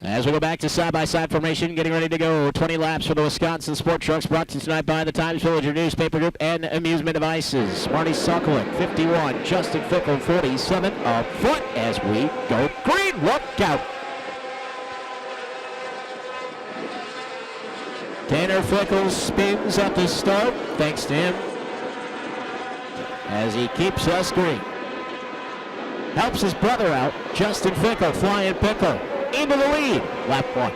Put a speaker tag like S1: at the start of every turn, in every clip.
S1: As we go back to side-by-side formation, getting ready to go 20 laps for the Wisconsin Sport Trucks, brought to you tonight by the Times Villager Newspaper Group and Amusement Devices. Marty Sokolow, 51, Justin Fickle, 47, up front as we go green. Look out! Tanner Fickle spins at the start, thanks to him, as he keeps us green. Helps his brother out, Justin Fickle, Flying Pickle, into the lead, lap 1.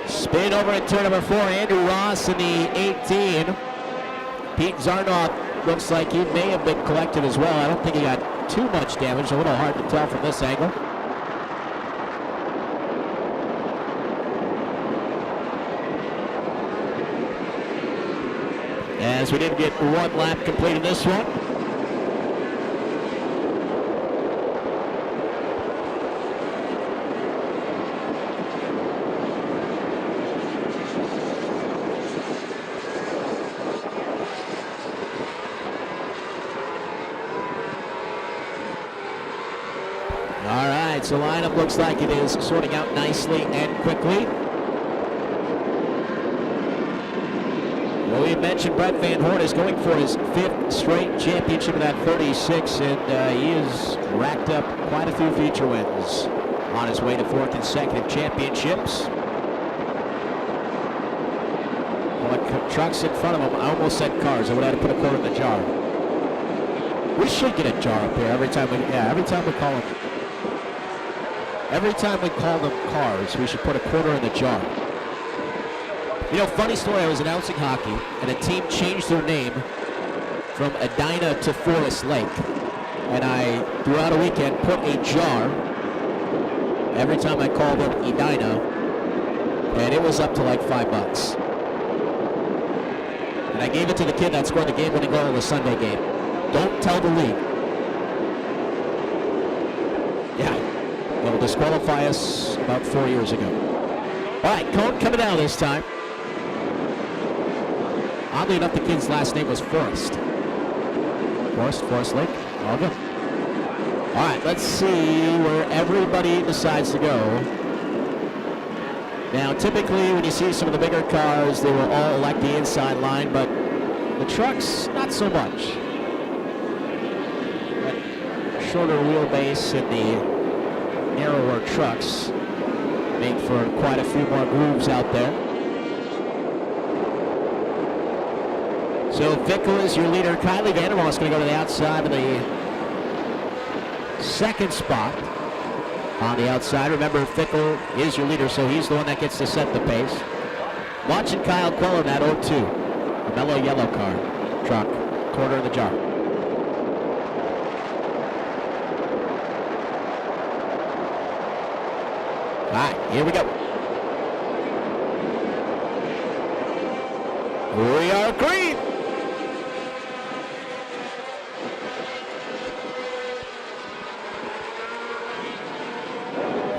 S1: Spin over at turn number 4, Andrew Ross in the 18. Pete Zarnoff looks like he may have been collected as well. I don't think he got too much damage. A little hard to tell from this angle. As we did get one lap complete in this one. All right, so lineup looks like it is sorting out nicely and quickly. Well, we mentioned Brett Van Horn is going for his 5th straight championship of that 36, and he has racked up quite a few feature wins on his way to 4 consecutive championships. Well, trucks in front of him, I almost said cars. I would have to put a quarter in the jar. We should get a jar up here every time we call them. Every time we call them cars, we should put a quarter in the jar. You know, funny story, I was announcing hockey, and a team changed their name from Edina to Forest Lake. And I, throughout a weekend, put a jar every time I called them Edina, and it was up to like $5. And I gave it to the kid that scored the game-winning goal in the Sunday game. Don't tell the league. Yeah. They'll disqualify us about 4 years ago. All right, Cone coming down this time. Oddly enough, the kid's last name was Forrest. Forest Lake, all good. All right, let's see where everybody decides to go. Now, typically, when you see some of the bigger cars, they will all elect the inside line, but the trucks, not so much. That shorter wheelbase and the narrower trucks make for quite a few more grooves out there. So Fickle is your leader. Kylie Vandermoss is going to go to the outside of the 2nd spot on the outside. Remember, Fickle is your leader, so he's the one that gets to set the pace. Watching Kyle Queller in that 0-2. A mellow yellow car. Truck. Quarter in the jar. All right, here we go. We are green.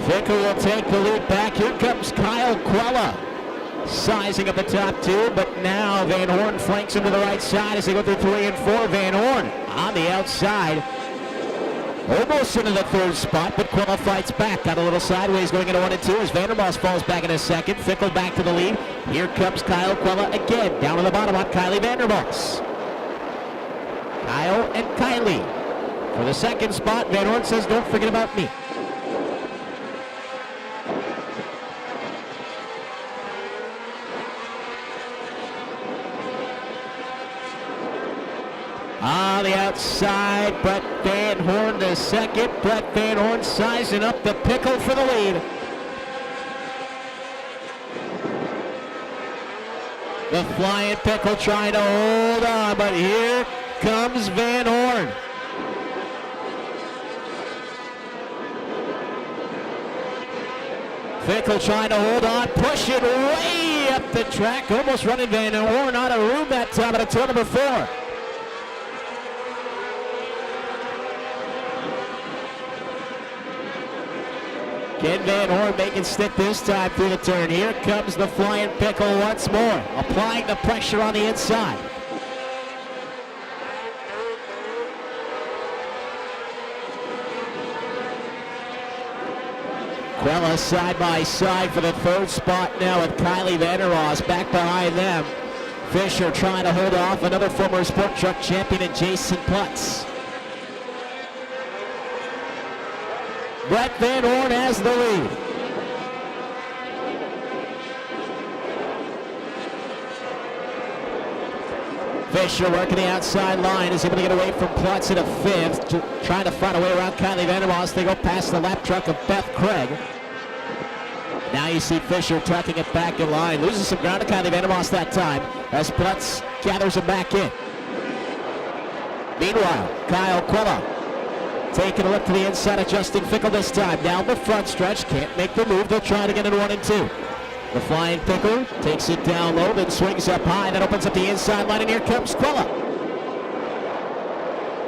S1: Fickle will take the lead back. Here comes Kyle Quella, sizing up the top 2, but now Van Horn flanks him to the right side as they go through 3 and 4. Van Horn on the outside. Almost into the 3rd spot, but Quella fights back. Got a little sideways going into 1 and 2 as Vandermoss falls back in a 2nd. Fickle back to the lead. Here comes Kyle Quella again. Down to the bottom on Kylie Vandermoss. Kyle and Kylie for the 2nd spot. Van Horn says, don't forget about me. On the outside, Brett Van Horn the 2nd. Brett Van Horn sizing up the Pickle for the lead. The Flying Pickle trying to hold on, but here comes Van Horn. Fickle trying to hold on, push it way up the track, almost running Van Horn out of room that time at a turn number 4. Ken Van Horn making stick this time through the turn. Here comes the flying pickle once more, applying the pressure on the inside. Quella side by side for the third spot now with Kylie Vandeross back behind them. Fisher trying to hold off another former Sport Truck champion in Jason Putz. Brett Van Horn has the lead. Fisher working the outside line, is able to get away from Plutz in a fifth, trying to find a way around Kylie Vandeross. They go past the lap truck of Beth Craig. Now you see Fisher tucking it back in line, loses some ground to Kylie Vandeross that time as Plutz gathers him back in. Meanwhile, Kyle Quella taking a look to the inside of Justin Fickle this time. Down the front stretch, can't make the move. They'll try to get in 1 and 2. The flying pickle takes it down low, then swings up high. That opens up the inside line, and here comes Quella.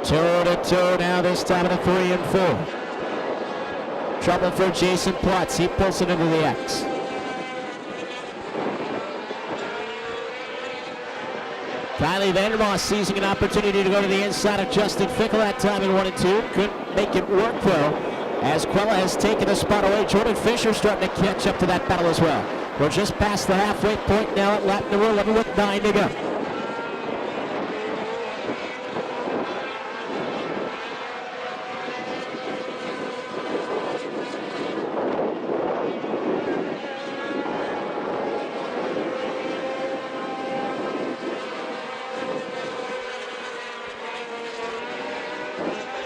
S1: Toe to toe now, this time at a 3 and 4. Trouble for Jason Plutz. He pulls it into the X. Kylie Vandeross seizing an opportunity to go to the inside of Justin Fickle that time in 1 and 2. Couldn't make it work though, as Quella has taken a spot away. Jordan Fisher starting to catch up to that battle as well. We're just past the halfway point now at lap number 11 with 9 to go.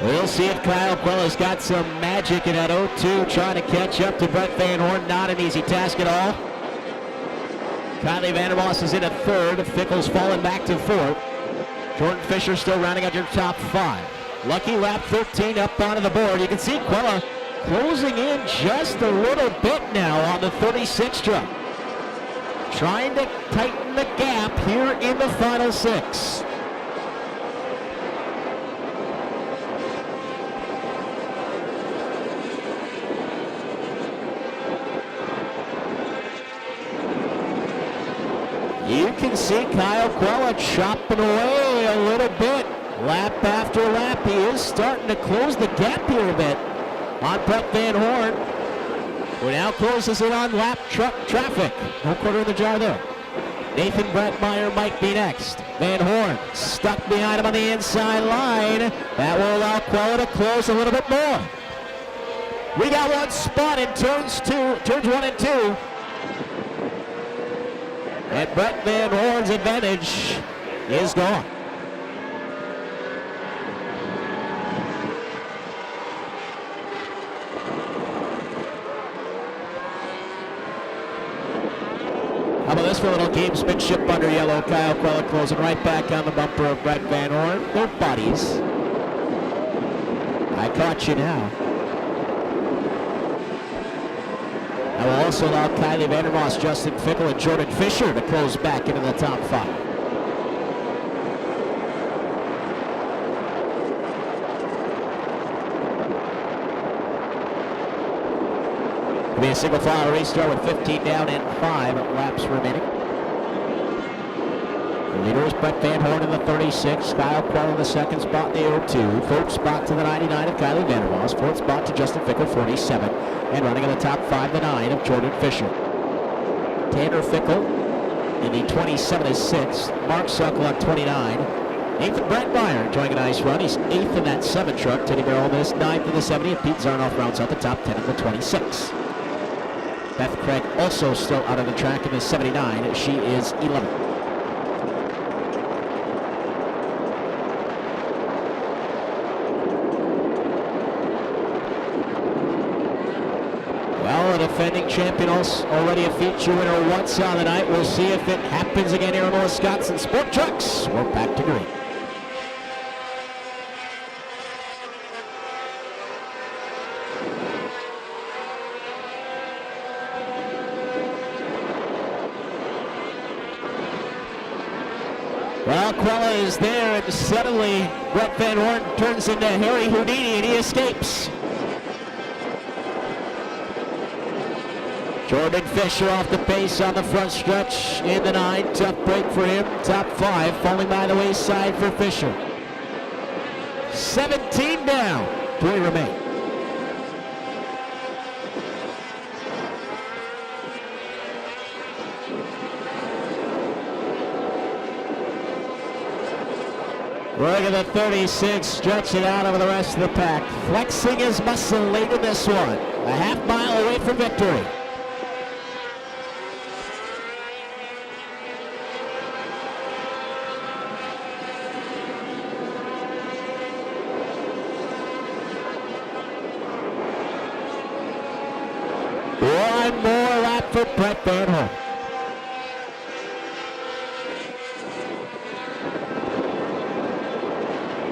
S1: We'll see if Kyle Quella's got some magic in that 0-2, trying to catch up to Brett Van Horn. Not an easy task at all. Kylie Vandeross is in a third. Fickle's falling back to fourth. Jordan Fisher still rounding out your top 5. Lucky lap 13 up onto the board. You can see Quella closing in just a little bit now on the 36 truck. Trying to tighten the gap here in the final 6. You can see Kyle Quella chopping away a little bit, lap after lap. He is starting to close the gap here a bit on Brett Van Horn, who now closes it on lap truck traffic. No quarter in the jar there. Nathan Brettmeyer might be next. Van Horn stuck behind him on the inside line. That will allow Quella to close a little bit more. We got one spot in turns 1 and 2. And Brett Van Horn's advantage is gone. How about this for a little gamesmanship under yellow? Kyle Quella closing right back on the bumper of Brett Van Horn. Both bodies. I caught you now. I will also allow Kylie Vandeross, Justin Fickle, and Jordan Fisher to close back into the top 5. It'll be a single file race start with 15 down and 5 laps remaining. The leader is Brett Van Horn in the 36, Kyle Quella in the second spot in the 02, third spot to the 99 of Kylie Vandeross, fourth spot to Justin Fickle, 47. And running in the top 5 to 9 of Jordan Fisher. Tanner Fickle in the 27 is 6th. Mark Suckle on 29. Nathan Brettmeyer enjoying a nice run. He's 8th in that 7 truck. Teddy Merrill this 9th in the 70. And Pete Zarnoff rounds out the top 10 in the 26. Beth Craig also still out of the track in the 79. She is 11th. Defending champion, already a feature winner once on the night. We'll see if it happens again here in the Wisconsin Sport Trucks. We're back to green. Bala is there, and suddenly Brett Van Horn turns into Harry Houdini, and he escapes. Jordan Fisher off the pace on the front stretch in the 9. Tough break for him. Top 5 falling by the wayside for Fisher. 17 down. 3 remain. Look at the 36 stretching out over the rest of the pack. Flexing his muscle late in this one. A half mile away from victory. One more lap for Brett Van Horn.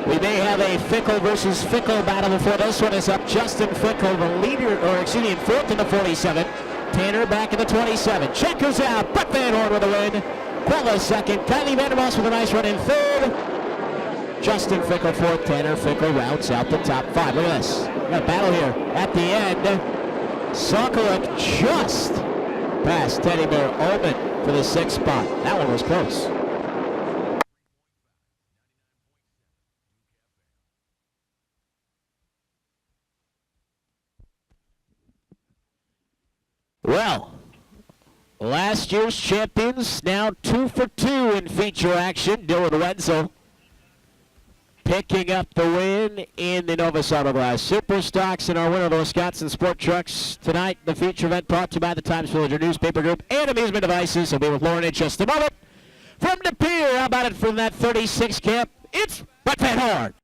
S1: We may have a Fickle versus Fickle battle before this one is up. Justin Fickle, the leader, in fourth in the 47. Tanner back in the 27. Checkers out. Brett Van Horn with the win. Quella second. Kylie Vandermoss with a nice run in third. Justin Fickle fourth. Tanner Fickle rounds out the top 5. Look at this. We got a battle here at the end. Sokoluk just past Teddy Bear Ullman for the 6th spot. That one was close. Well, last year's champions now 2 for 2 in feature action. Dylan Wenzel picking up the win in the Novus Autoglass Super Stocks, and our winner of the Wisconsin Sport Trucks tonight. The feature event brought to you by the Times Villager Newspaper Group and Amusement Devices. I'll be with Lauren in just a moment. From De Pere, how about it from that 36 camp? It's Brett Van Horn.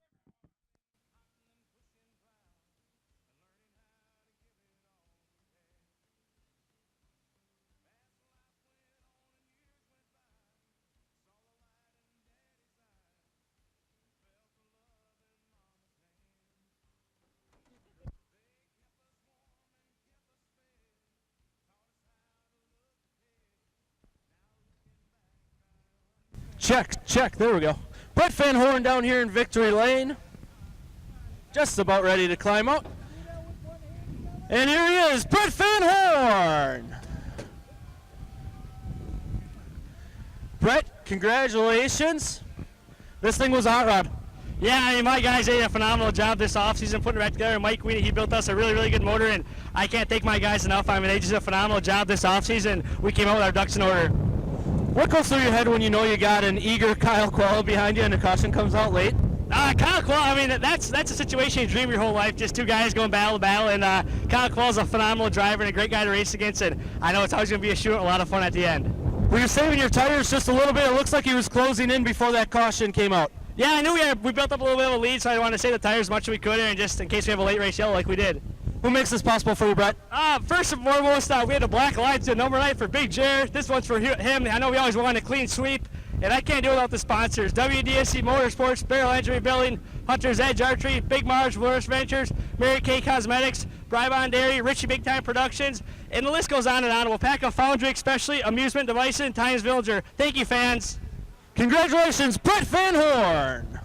S2: Check, there we go. Brett Van Horn down here in Victory Lane. Just about ready to climb out. And here he is, Brett Van Horn. Brett, congratulations. This thing was a hot rod.
S3: Yeah, I mean, my guys did a phenomenal job this offseason putting it back together. Mike Weenie, he built us a really, really good motor, and I can't thank my guys enough. I mean, they just did a phenomenal job this offseason. We came out with our ducks in order.
S2: What goes through your head when you know you got an eager Kyle Quella behind you and the caution comes out late?
S3: Kyle Quell, I mean, that's a situation you dream your whole life, just 2 guys going battle to battle, and Kyle Quell's a phenomenal driver and a great guy to race against, and I know it's always going to be a shoot and a lot of fun at the end.
S2: Were you saving your tires just a little bit? It looks like he was closing in before that caution came out.
S3: Yeah, I knew we built up a little bit of a lead, so I wanted to save the tires as much as we could, and just in case we have a late race yellow like we did.
S2: Who makes this possible for you, Brett?
S3: First and foremost, we had a black lights to number 9 for Big Jared. This one's for him. I know we always wanted a clean sweep, and I can't do it without the sponsors. WDSC Motorsports, Barrel Entry Building, Hunter's Edge Archery, Big Marge, Flourish Ventures, Mary Kay Cosmetics, Brybon Dairy, Richie Big Time Productions, and the list goes on and on. Waupaca, Foundry, especially Amusement Devices, and Times Villager. Thank you, fans.
S2: Congratulations, Brett Van Horn.